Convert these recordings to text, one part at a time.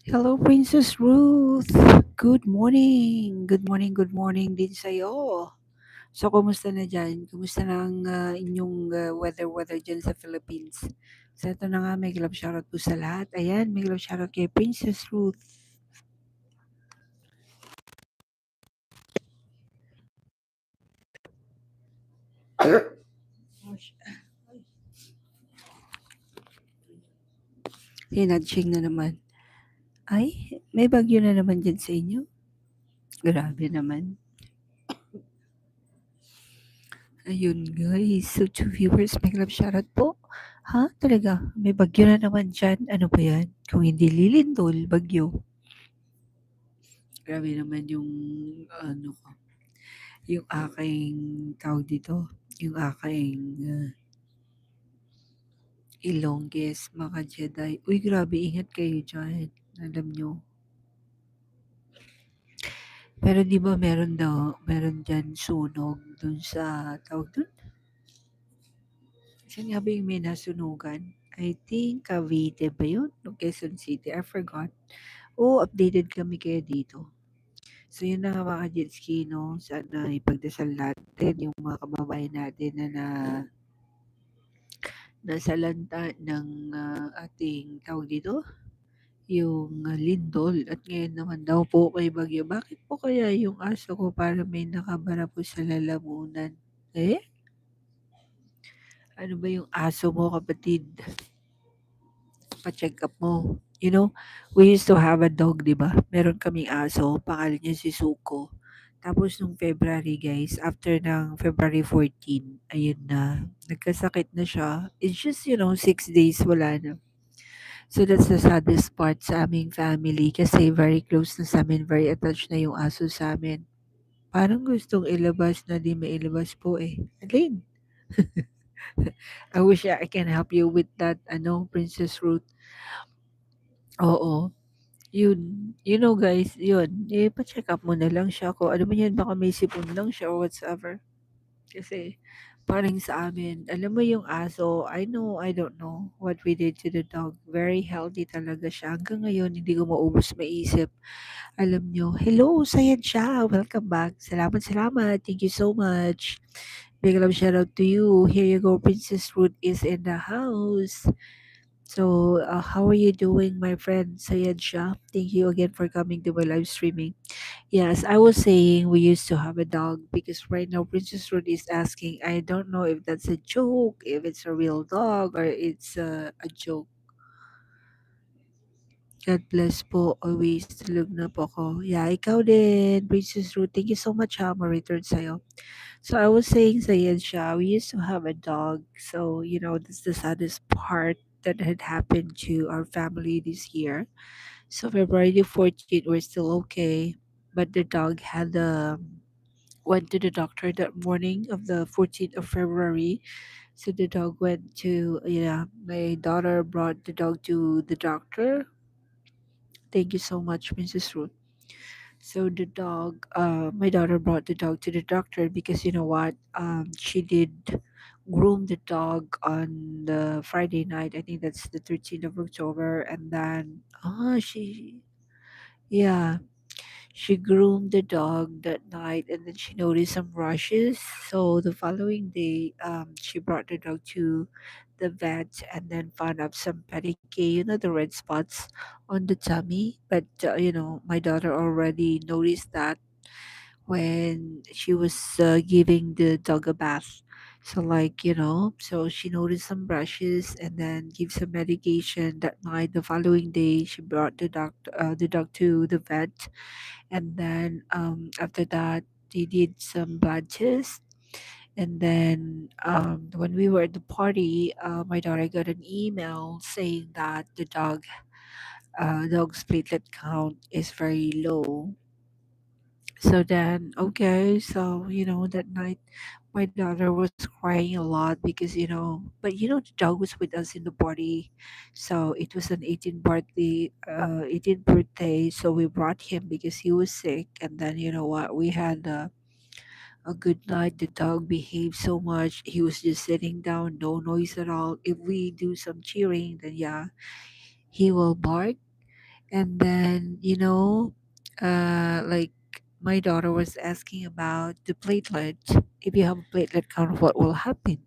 Hello, Princess Ruth. Good morning. Good morning din sa'yo. So, kumusta na dyan? Kumusta na ang inyong weather dyan sa Philippines? So, ito na nga, may love shoutout po sa lahat. Ayan, may love shoutout kay Princess Ruth. Hinatching na naman. Ay, may bagyo na naman dyan sa inyo. Grabe naman. Ayun guys, so to viewers, may love shoutout po. Ha? Talaga? May bagyo na naman dyan? Ano ba yan? Kung hindi lilindol, bagyo. Grabe naman yung ano ko, yung aking tawag dito, yung aking Ilongges, mga Jedi. Uy, grabe, ingat kayo dyan. Alam nyo. Pero di ba meron dyan sunog dun sa, tawag dun? Saan nga ba yung may nasunugan? I think Cavite ba yun? No, Quezon City. I forgot. Oo, updated kami kayo dito. So yun na nga mga jetski, no? Sana ipagdasal natin yung mga kababayan natin na nasa lanta ng ating tawag dito, yung lindol. At ngayon naman daw po may bagyo. Bakit po kaya yung aso ko para may nakabara po sa lalamunan? Eh? Ano ba yung aso mo, kapatid? Pa-check up mo. You know, we used to have a dog, di ba? Meron kaming aso, pangalan niya si Suko. Tapos nung February, guys, after ng February 14, ayun na, nagkasakit na siya. It's just, 6 days, wala na. So that's the saddest part sa aming family kasi very close na sa amin, very attached na yung aso sa amin. Parang gustong ilabas na di mailabas po eh. Alin? I wish I can help you with that, Princess Ruth. Oo. Yun. You know guys, yun. Pa-check up mo na lang siya kung ano man yan, baka may sipon lang siya or whatsoever. Kasi parang sa amin, alam mo yung aso, I don't know what we did to the dog. Very healthy talaga siya. Hanggang ngayon, hindi ko maubos maisip. Alam nyo, hello, sayad siya. Welcome back. Salamat, salamat. Thank you so much. Big love shout out to you. Here you go, Princess Ruth is in the house. So, how are you doing, my friend Sayed Shah? Thank you again for coming to my live streaming. Yes, I was saying we used to have a dog because right now Princess Ruth is asking. I don't know if that's a joke, if it's a real dog, or it's a joke. God bless po. Always tulog na po ako. Yeah, ikaw din, Princess Ruth. Thank you so much, ha. Ma-return sa'yo. So I was saying, Sayed Shah, we used to have a dog. So, that's the saddest part that had happened to our family this year. So February the 14th, we're still okay. But the dog had went to the doctor that morning of the 14th of February. So the dog went to, yeah, my daughter brought the dog to the doctor. Thank you so much, Mrs. Ruth. So the dog, my daughter brought the dog to the doctor because you know what? She did groom the dog on the Friday night. I think that's the 13th of October. And then, yeah, she groomed the dog that night and then she noticed some rashes. So the following day, she brought the dog to the vet and then found out some pedicure, the red spots on the tummy. But, my daughter already noticed that when she was giving the dog a bath. So like, so she noticed some brushes and then give some medication that night. The following day, she brought the dog to the vet, and then after that they did some blood tests. And then when we were at the party, my daughter got an email saying that the dog's platelet count is very low. So then, okay, so that night my daughter was crying a lot because but the dog was with us in the party. So it was an 18th birthday. So we brought him because he was sick. And then, you know what, we had a good night. The dog behaved so much. He was just sitting down, no noise at all. If we do some cheering, then yeah, he will bark. And then, like my daughter was asking about the platelet. If you have a platelet count, what will happen?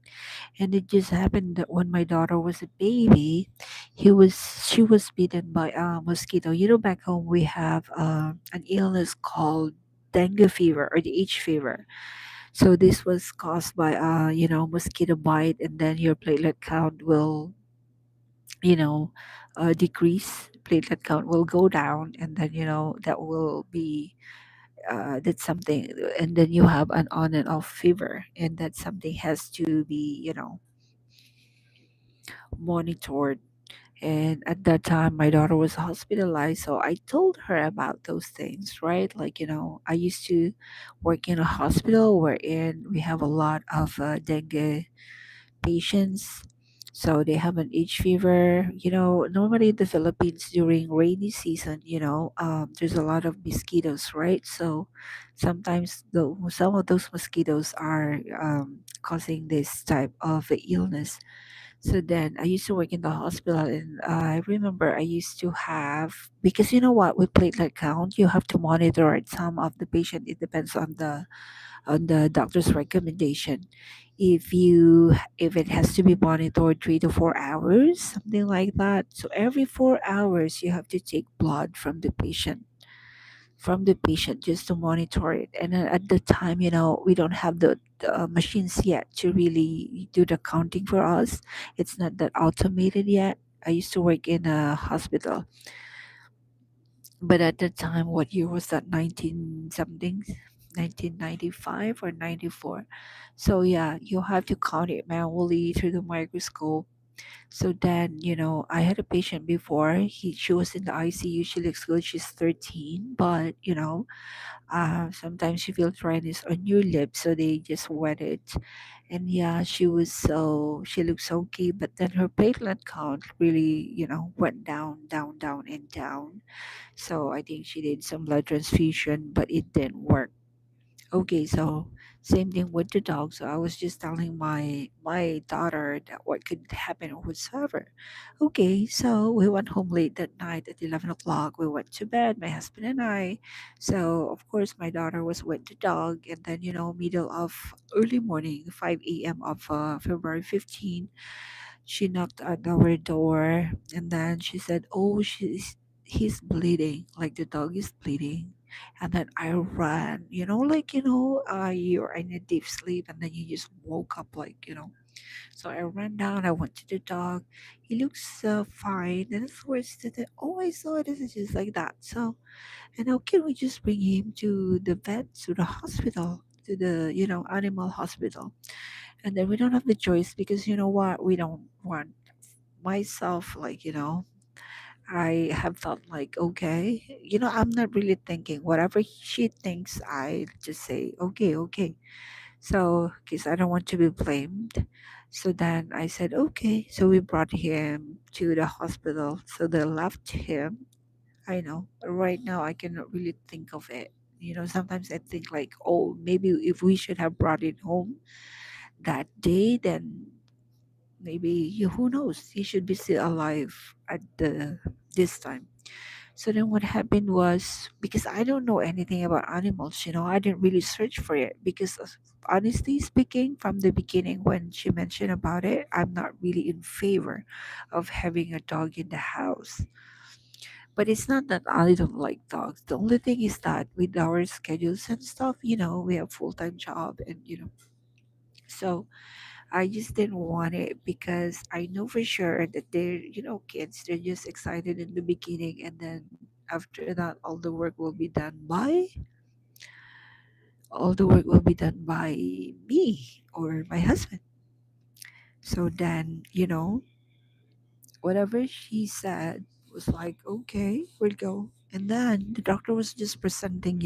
And it just happened that when my daughter was a baby, she was bitten by a mosquito. Back home we have an illness called dengue fever or the H fever. So this was caused by mosquito bite, and then your platelet count will you know decrease. Platelet count will go down, and then that will be that's something. And then you have an on and off fever, and that something has to be monitored. And at that time my daughter was hospitalized, so I told her about those things, right? Like, I used to work in a hospital wherein we have a lot of dengue patients. So they have an H fever. Normally in the Philippines during rainy season, there's a lot of mosquitoes, right? So sometimes some of those mosquitoes are causing this type of illness. So then I used to work in the hospital, and I remember I used to have, because you know what, with platelet count, you have to monitor it. Some of the patient, it depends on the doctor's recommendation. If it has to be monitored 3 to 4 hours, something like that. So every 4 hours you have to take blood from the patient just to monitor it. And at the time, we don't have the machines yet to really do the counting for us. It's not that automated yet. I used to work in a hospital, but at the time, what year was that? 19 something, 1995 or 94. So yeah, you have to count it manually through the microscope. So then, I had a patient before. She was in the ICU. She looks good. She's 13, but sometimes you feel dryness on your lips, so they just wet it. And yeah, she looks okay, but then her platelet count really, went down, down, down, and down. So I think she did some blood transfusion, but it didn't work. Okay, so same thing with the dog. So I was just telling my daughter that what could happen or whatsoever. Okay, so we went home late that night at 11 o'clock. We went to bed, my husband and I. So of course my daughter was with the dog, and then middle of early morning, 5 a.m. of February 15, she knocked at our door, and then she said, "Oh, he's bleeding, like the dog is bleeding." And then I ran, like you're in a deep sleep, and then you just woke up, like. So I ran down. I went to the dog. He looks fine. And afterwards, oh, I saw this is just like that. So, and now can we just bring him to the vet, to the hospital, to the animal hospital? And then we don't have the choice, because you know what, we don't want myself, like, I have felt like, okay, I'm not really thinking whatever she thinks. I just say okay, okay. So because I don't want to be blamed. So then I said okay, so we brought him to the hospital. So they left him. I know right now I cannot really think of it. Sometimes I think like, oh, maybe if we should have brought it home that day, then maybe who knows, he should be still alive at the this time. So then what happened was, because I don't know anything about animals, I didn't really search for it, because honestly speaking, from the beginning when she mentioned about it, I'm not really in favor of having a dog in the house. But it's not that I don't like dogs. The only thing is that with our schedules and stuff, we have full-time job, and so I just didn't want it, because I know for sure that they're, kids, they're just excited in the beginning, and then after that, all the work will be done by me or my husband. So then, whatever she said was like, okay, we'll go. And then the doctor was just presenting,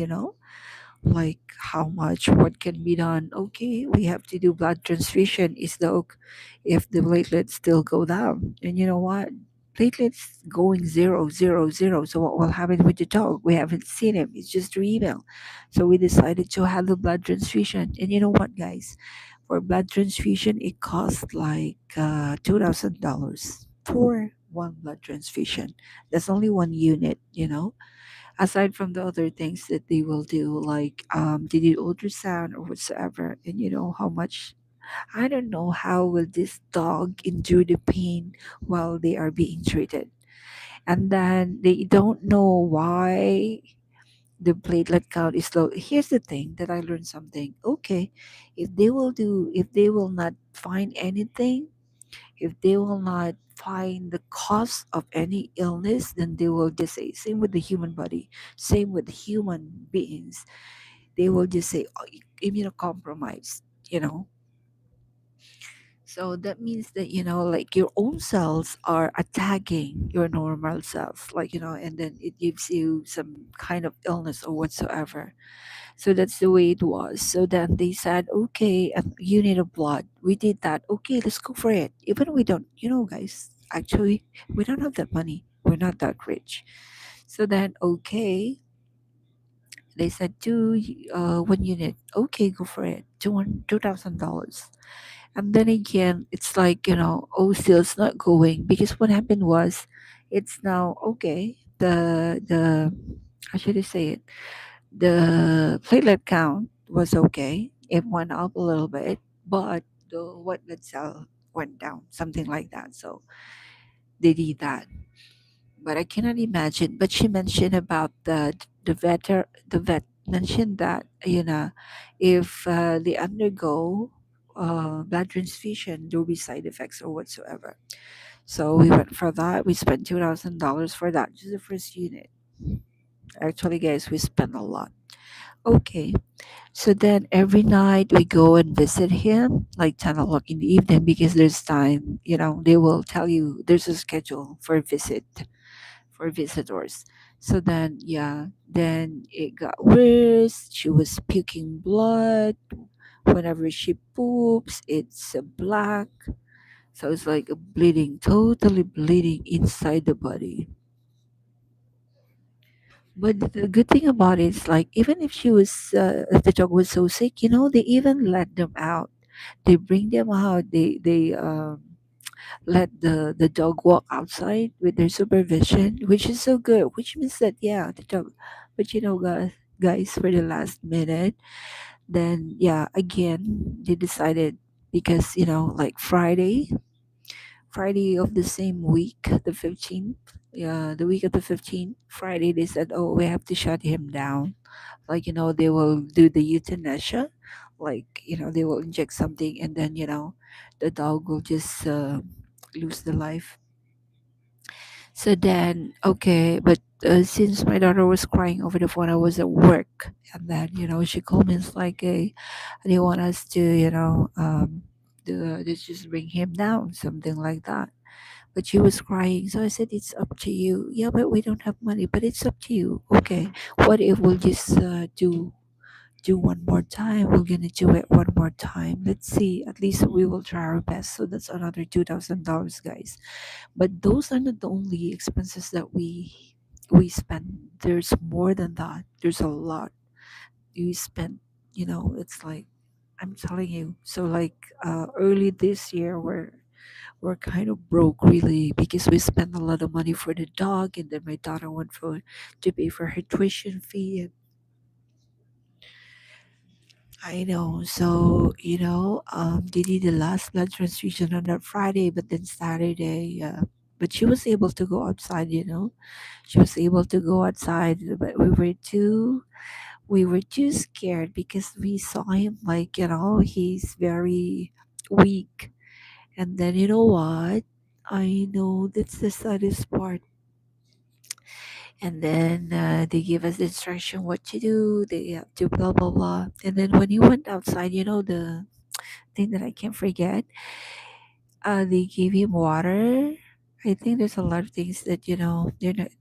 like how much, what can be done. Okay, we have to do blood transfusion, is the if the platelets still go down. And you know what, platelets going zero, zero, zero. So what will happen with the dog? We haven't seen him, it's just through email. So we decided to have the blood transfusion. And you know what, guys, for blood transfusion it cost like $2,000 for one blood transfusion. That's only one unit, you know. Aside from the other things that they will do, like they did ultrasound or whatsoever, and you know how much. I don't know how will this dog endure the pain while they are being treated, and then they don't know why the platelet count is low. Here's the thing that I learned something. Okay, if they will not find anything, if they will not find the cause of any illness, then they will just say, same with the human body, same with human beings. They will just say, oh, immunocompromised, you know. So that means that, you know, like your own cells are attacking your normal cells, like, you know, and then it gives you some kind of illness or whatsoever. So that's the way it was. So then they said, okay, you need a blood. We did that. Okay, let's go for it. Even we don't, you know, guys, actually, we don't have that money. We're not that rich. So then, okay, they said, one unit. Okay, go for it. $2,000. And then again, it's like, you know, oh, still it's not going because what happened was, it's now okay. The how should I say it? The platelet count was okay. It went up a little bit, but the white blood cell went down, something like that. So they did that. But I cannot imagine. But she mentioned about the vet mentioned that, you know, if they undergo blood transfusion, there will be side effects or whatsoever. So we went for that. We spent $2,000 for that, just the first unit. Actually, guys, we spent a lot. Okay, so then every night we go and visit him, like 10 o'clock in the evening, because there's time, you know, they will tell you there's a schedule for a visit for visitors. So then, yeah, then it got worse. She was puking blood. Whenever she poops, it's black. So it's like a bleeding, totally bleeding inside the body. But the good thing about it is, like, even if if the dog was so sick, you know, they even let them out. They bring them out. They let the dog walk outside with their supervision, which is so good. Which means that, yeah, the dog. But you know, guys, for the last minute, then yeah, again they decided, because you know, like Friday of the same week, the 15th. Yeah, the week of the 15th, Friday, they said, oh, we have to shut him down. Like, you know, they will do the euthanasia. Like, you know, they will inject something, and then, you know, the dog will just lose the life. So then, okay, but since my daughter was crying over the phone, I was at work. And then, you know, she called me. It's like, hey, they want us to, you know, let's just bring him down, something like that. But she was crying. So I said, it's up to you. Yeah, but we don't have money. But it's up to you. Okay. What if we'll just do one more time? We're going to do it one more time. Let's see. At least we will try our best. So that's another $2,000, guys. But those are not the only expenses that we spend. There's more than that. There's a lot. You spend, you know, it's like, I'm telling you. So like early this year, we're kind of broke really, because we spent a lot of money for the dog, and then my daughter went for to pay for her tuition fee. And I know. So, you know, they did the last blood transfusion on that Friday, but then Saturday, but she was able to go outside, you know. She was able to go outside, but we were too scared because we saw him, like, you know, he's very weak. And then, you know what? I know that's the saddest part. And then they give us the instruction what to do. They have to blah blah blah. And then when he went outside, you know, the thing that I can't forget, they gave him water. I think there's a lot of things that, you know, they're not.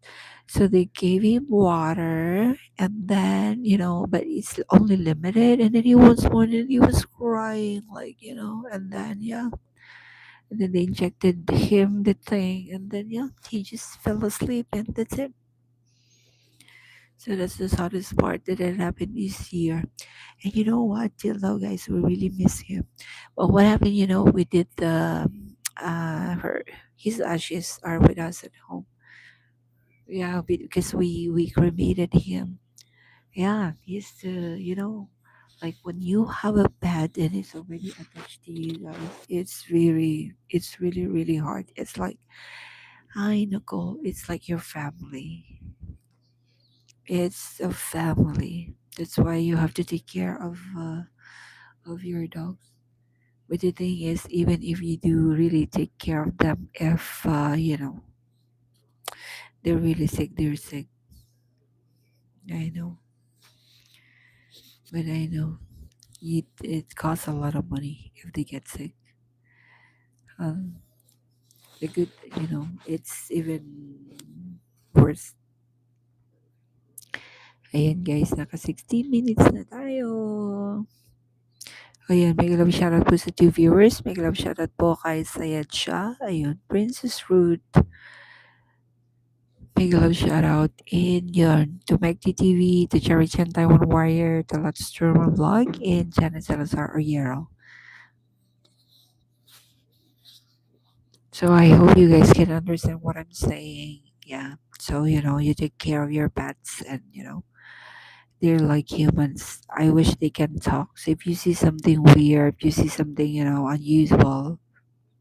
So they gave him water, and then, you know, but it's only limited. And then he was one, and he was crying, like, you know. And then, yeah, and then they injected him the thing, and then, yeah, he just fell asleep, and that's it. So that's the saddest part that had happened this year. And you know what? Till now, guys, we really miss him. But what happened? You know, we did the her. His ashes are with us at home. Yeah, because we cremated him. Yeah, he's like when you have a pet and it's already attached to you guys, it's really really hard. It's like I know, it's like your family. It's a family. That's why you have to take care of your dogs. But the thing is, even if you do really take care of them, if they're really sick, they're sick. I know, but I know it costs a lot of money if they get sick. Um, the good, it's even worse. Ayan guys, naka 16 minutes na tayo. Ayan, mega love shoutout po sa 2 viewers. Mega love shoutout po kay Sayed Shah. Ayun, Princess Ruth. Mega love shoutout. And yun, to Mekti TV, to Cherry Chen Taiwan Warrior, to Lots Sturman Vlog, and Janet Salazar Oyero. So I hope you guys can understand what I'm saying. Yeah. So, you take care of your pets and, they're like humans. I wish they can talk. So if you see something weird, if you see something, unusual,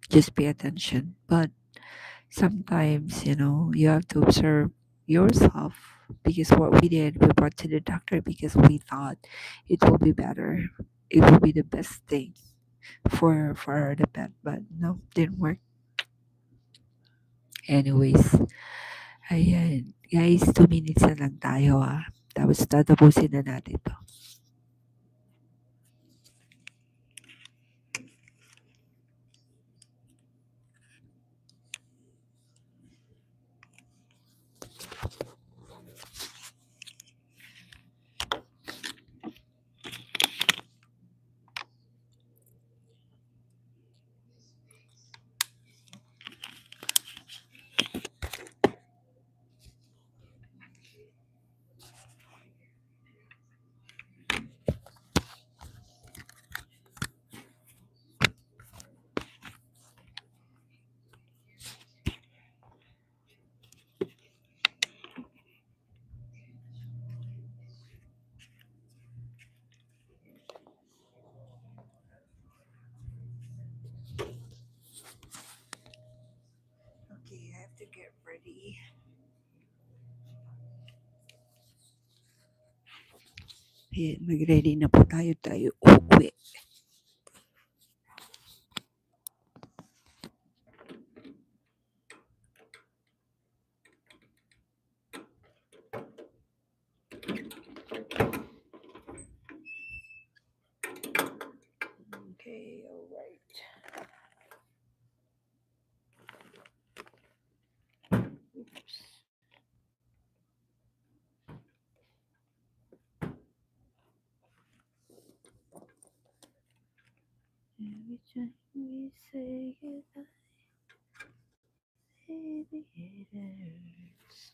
just pay attention. But sometimes, you have to observe yourself because what we did, we brought to the doctor because we thought it will be better. It will be the best thing for the pet, but no, didn't work. Anyways, ayan. Guys, 2 minutes na lang tayo Tapos tatapusin na natin to. Okay, I have to get ready. Ayan, mag-ready na po tayo uuwi. Okay, alright. Oops. Every time we say goodbye, it hurts.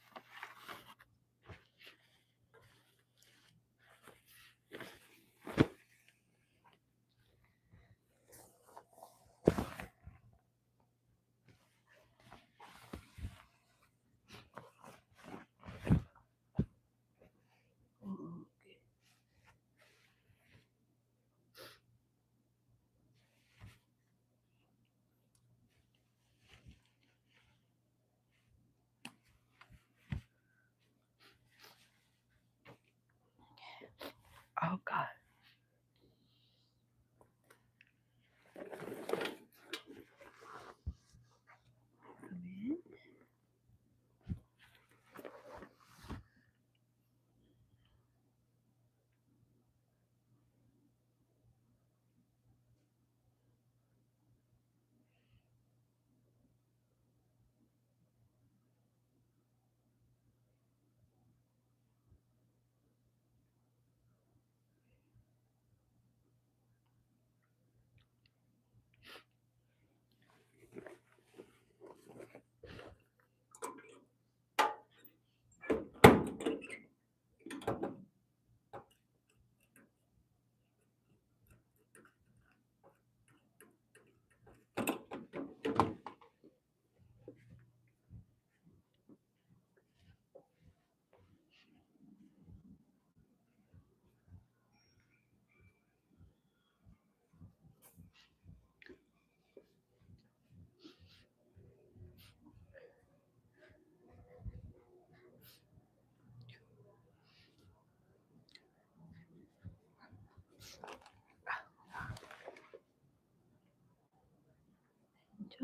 Okay.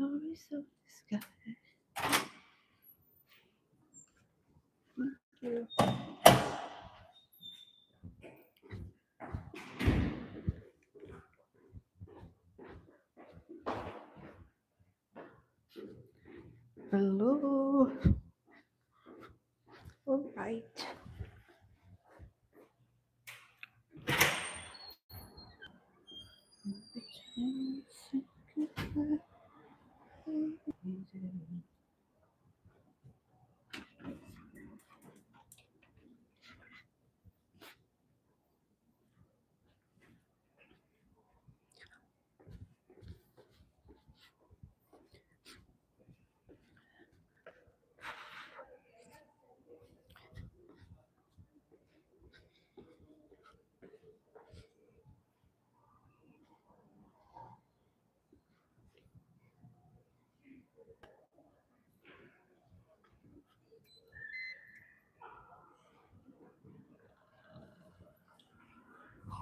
Flowers of the sky. Hello. All right.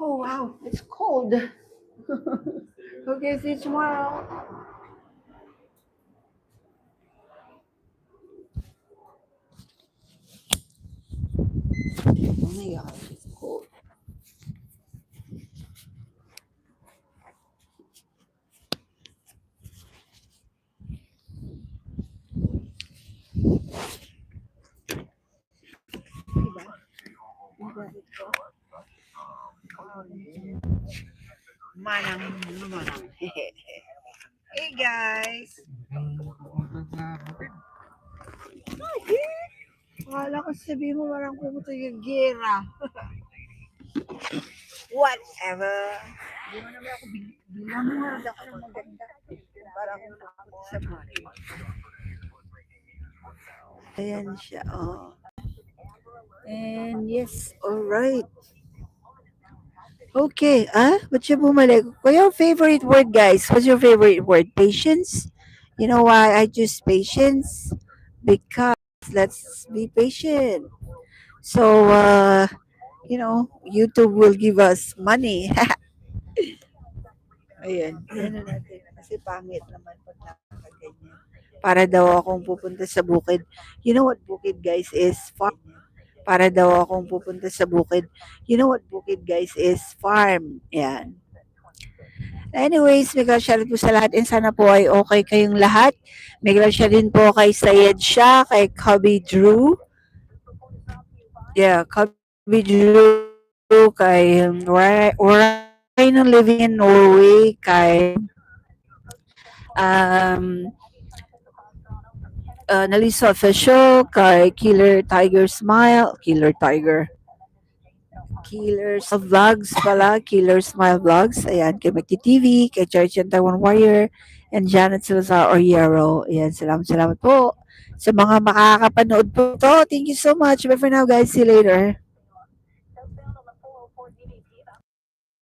Oh wow, it's cold. Okay, see you tomorrow. Oh my god, it's cold. Diba? Diba ito? Manang, manang. Hey guys! Akala ko sabihin mo parang pumunta yung gera. Whatever. Hindi mo naman ako bilang mo. Ako ng maganda. Para akong pumunta sa bukid. Ayan siya. Oh. And yes, alright. Okay, ba't siya bumalik? What's your favorite word, guys? What's your favorite word? Patience? You know why I choose patience? Because let's be patient. So, YouTube will give us money. Ayan, yan na natin. Kasi pangit naman pag nakaganyan. Para daw akong pupunta sa bukid. You know what bukid, guys, is farm. Para daw akong pupunta sa bukid. You know what bukid, guys, is farm. Yan. Anyways, mega shoutout po sa lahat and sana po ay okay kayong lahat. Mega shoutout din po kay Sayed Shah, kay Cubby Drew. Yeah, Cubby Drew, kay Ryan living in Norway, kay um, Nalisa Official, kay Killer Smile Vlogs pala, Killer Smile Vlogs, ayan, kay Maki TV, kay Church and Taiwan Warrior, and Janet Salazar Oriero. Ayan, salamat po sa mga makakapanood po to. Thank you so much. Bye for now, guys. See you later.